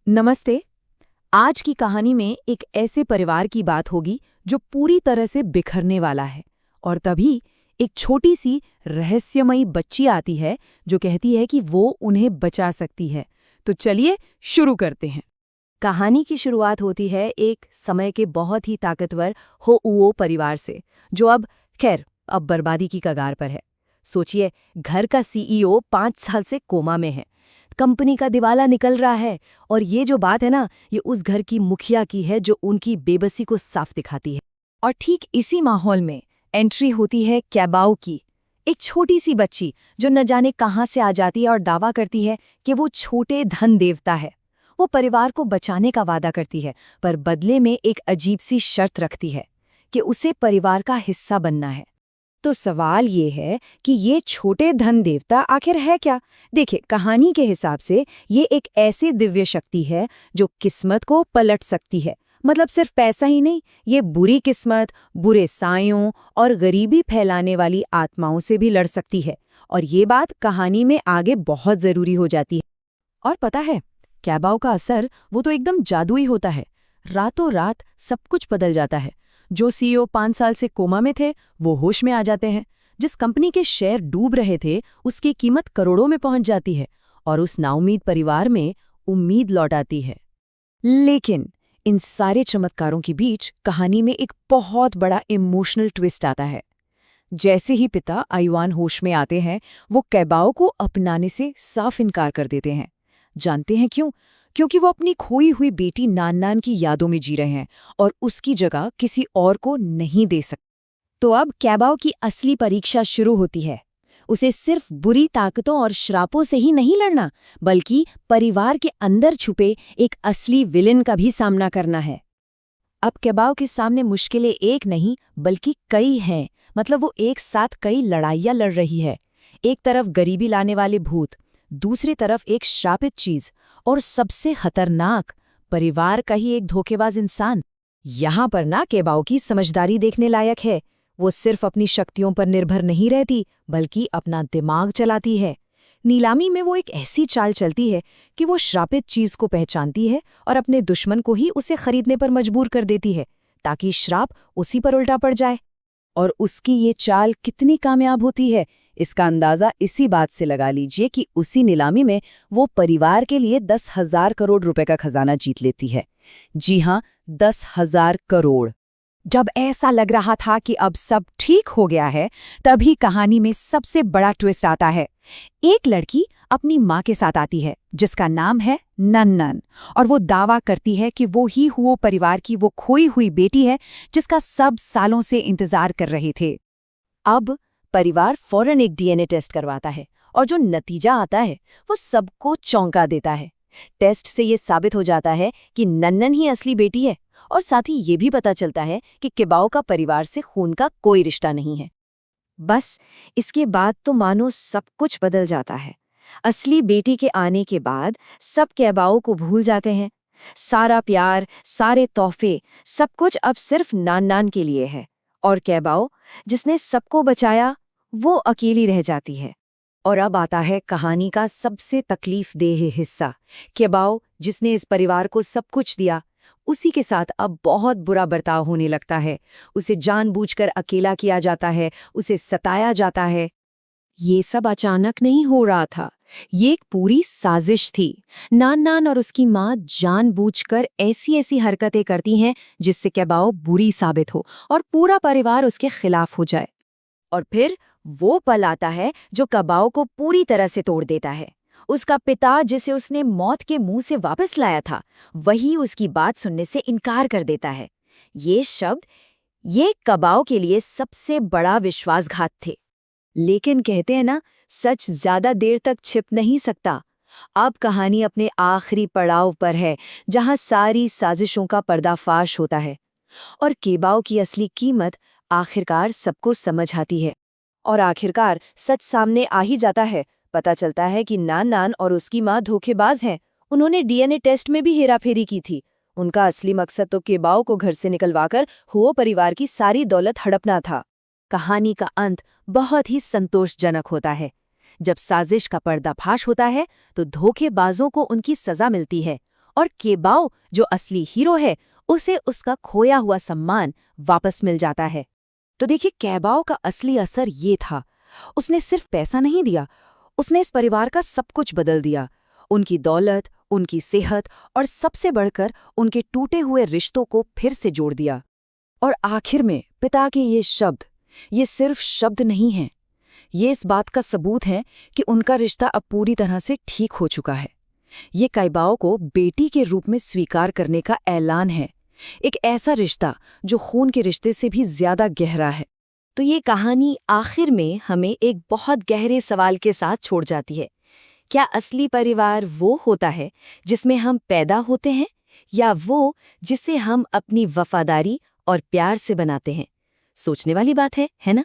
नमस्ते। आज की कहानी में एक ऐसे परिवार की बात होगी जो पूरी तरह से बिखरने वाला है। और तभी एक छोटी सी रहस्यमयी बच्ची आती है जो कहती है कि वो उन्हें बचा सकती है। तो चलिए शुरू करते हैं। कहानी की शुरुआत होती है एक समय के बहुत ही ताकतवर होउओ परिवार से, जो अब बर्बादी की कगार पर है। सोचिए, घर का सीईओ 5 साल से कोमा में है, कंपनी का दिवाला निकल रहा है, और ये जो बात है ना, ये उस घर की मुखिया की है जो उनकी बेबसी को साफ दिखाती है। और ठीक इसी माहौल में एंट्री होती है कैबाओ की, एक छोटी सी बच्ची जो न जाने कहाँ से आ जाती है और दावा करती है कि वो छोटे धन देवता है। वो परिवार को बचाने का वादा करती है, पर बदले में एक अजीब सी शर्त रखती है कि उसे परिवार का हिस्सा बनना है। तो सवाल ये है कि ये छोटे धन देवता आखिर है क्या? देखिए, कहानी के हिसाब से ये एक ऐसी दिव्य शक्ति है जो किस्मत को पलट सकती है। मतलब सिर्फ पैसा ही नहीं, ये बुरी किस्मत, बुरे सायों और गरीबी फैलाने वाली आत्माओं से भी लड़ सकती है। और ये बात कहानी में आगे बहुत जरूरी हो जाती है। और पता है, कैबाओ का असर वो तो एकदम जादुई होता है। रातों रात सब कुछ बदल जाता है। जो सीईओ 5 साल से कोमा में थे, वो होश में आ जाते हैं। जिस कंपनी के शेयर डूब रहे थे, उसकी कीमत करोड़ों में पहुंच जाती है, और उस नाउम्मीद परिवार में उम्मीद लौट आती है। लेकिन इन सारे चमत्कारों के बीच कहानी में एक बहुत बड़ा इमोशनल ट्विस्ट आता है। जैसे ही पिता आयुआन होश में आते हैं, वो कैबाओ को अपनाने से साफ इनकार कर देते हैं। जानते हैं क्यों? क्योंकि वो अपनी खोई हुई बेटी नान की यादों में जी रहे हैं और उसकी जगह किसी और को नहीं दे सकते। तो अब कैबाओ की असली परीक्षा शुरू होती है। उसे सिर्फ बुरी ताकतों और श्रापों से ही नहीं लड़ना, बल्कि परिवार के अंदर छुपे एक असली विलेन का भी सामना करना है। अब कैबाओ के सामने मुश्किलें एक नहीं बल्कि कई हैं। मतलब वो एक साथ कई लड़ाइयाँ लड़ रही है। एक तरफ गरीबी लाने वाले भूत, दूसरी तरफ एक श्रापित चीज, और सबसे खतरनाक परिवार का ही एक धोखेबाज इंसान। यहाँ पर ना कैबाओ की समझदारी देखने लायक है। वो सिर्फ अपनी शक्तियों पर निर्भर नहीं रहती, बल्कि अपना दिमाग चलाती है। नीलामी में वो एक ऐसी चाल चलती है कि वो श्रापित चीज को पहचानती है और अपने दुश्मन को ही उसे खरीदने पर मजबूर कर देती है, ताकि श्राप उसी पर उल्टा पड़ जाए। और उसकी ये चाल कितनी कामयाब होती है, इसका अंदाजा इसी बात से लगा लीजिए कि उसी नीलामी में वो परिवार के लिए 10,000 करोड़ रुपए का खजाना जीत लेती है। जी हाँ, 10,000 करोड़। जब ऐसा लग रहा था कि अब सब ठीक हो गया है, तभी कहानी में सबसे बड़ा ट्विस्ट आता है। एक लड़की अपनी माँ के साथ आती है, जिसका नाम है नन्नन, और वो दावा करती है कि वो ही हुओ परिवार की वो खोई हुई बेटी है जिसका सब सालों से इंतजार कर रहे थे। अब परिवार फौरन एक डीएनए टेस्ट करवाता है, और जो नतीजा आता है वो सबको चौंका देता है। टेस्ट से ये साबित हो जाता है कि नन्नन ही असली बेटी है, और साथ ही ये भी पता चलता है कि कैबाओ का परिवार से खून का कोई रिश्ता नहीं है। बस इसके बाद तो मानो सब कुछ बदल जाता है। असली बेटी के आने के बाद सब कैबाओ को भूल जाते हैं। सारा प्यार, सारे तोहफे, सब कुछ अब सिर्फ नान के लिए है। और कैबाओ, जिसने सबको बचाया, वो अकेली रह जाती है। और अब आता है कहानी का सबसे तकलीफदेह हिस्सा। कैबाओ, जिसने इस परिवार को सब कुछ दिया, उसी के साथ अब बहुत बुरा बर्ताव होने लगता है। उसे जानबूझकर अकेला किया जाता है, उसे सताया जाता है। ये सब अचानक नहीं हो रहा था, ये एक पूरी साजिश थी। नान और उसकी माँ जानबूझकर ऐसी हरकतें करती हैं जिससे कैबाओ बुरी साबित हो और पूरा परिवार उसके खिलाफ हो जाए। और फिर वो पल आता है जो कैबाओ को पूरी तरह से तोड़ देता है। उसका पिता, जिसे उसने मौत के मुंह से वापस लाया था, वही उसकी बात सुनने से इनकार कर देता है। ये कैबाओ के लिए सबसे बड़ा विश्वासघात थे। लेकिन कहते हैं ना, सच ज्यादा देर तक छिप नहीं सकता। अब कहानी अपने आखिरी पड़ाव पर है, जहां सारी साजिशों का पर्दाफाश होता है और कैबाओ की असली कीमत आखिरकार सबको समझ आती है। और आखिरकार सच सामने आ ही जाता है। पता चलता है कि नान और उसकी माँ धोखेबाज हैं। उन्होंने डीएनए टेस्ट में भी हेराफेरी की थी। उनका असली मकसद तो कैबाओ को घर से निकलवाकर हुओ परिवार की सारी दौलत हड़पना था। कहानी का अंत बहुत ही संतोषजनक होता है। जब साजिश का पर्दाफाश होता है तो धोखेबाजों को उनकी सजा मिलती है और केबाओ जो असली हीरो है उसे उसका खोया हुआ सम्मान वापस मिल जाता है। तो देखिए, केबाओ का असली असर ये था, उसने सिर्फ पैसा नहीं दिया, उसने इस परिवार का सब कुछ बदल दिया। उनकी दौलत, उनकी सेहत और सबसे बढ़कर उनके टूटे हुए रिश्तों को फिर से जोड़ दिया। और आखिर में पिता के ये शब्द, ये सिर्फ शब्द नहीं हैं, ये इस बात का सबूत है कि उनका रिश्ता अब पूरी तरह से ठीक हो चुका है। ये केबाओ को बेटी के रूप में स्वीकार करने का ऐलान है, एक ऐसा रिश्ता जो खून के रिश्ते से भी ज्यादा गहरा है। तो ये कहानी आखिर में हमें एक बहुत गहरे सवाल के साथ छोड़ जाती है। क्या असली परिवार वो होता है जिसमें हम पैदा होते हैं, या वो जिसे हम अपनी वफादारी और प्यार से बनाते हैं? सोचने वाली बात है ना?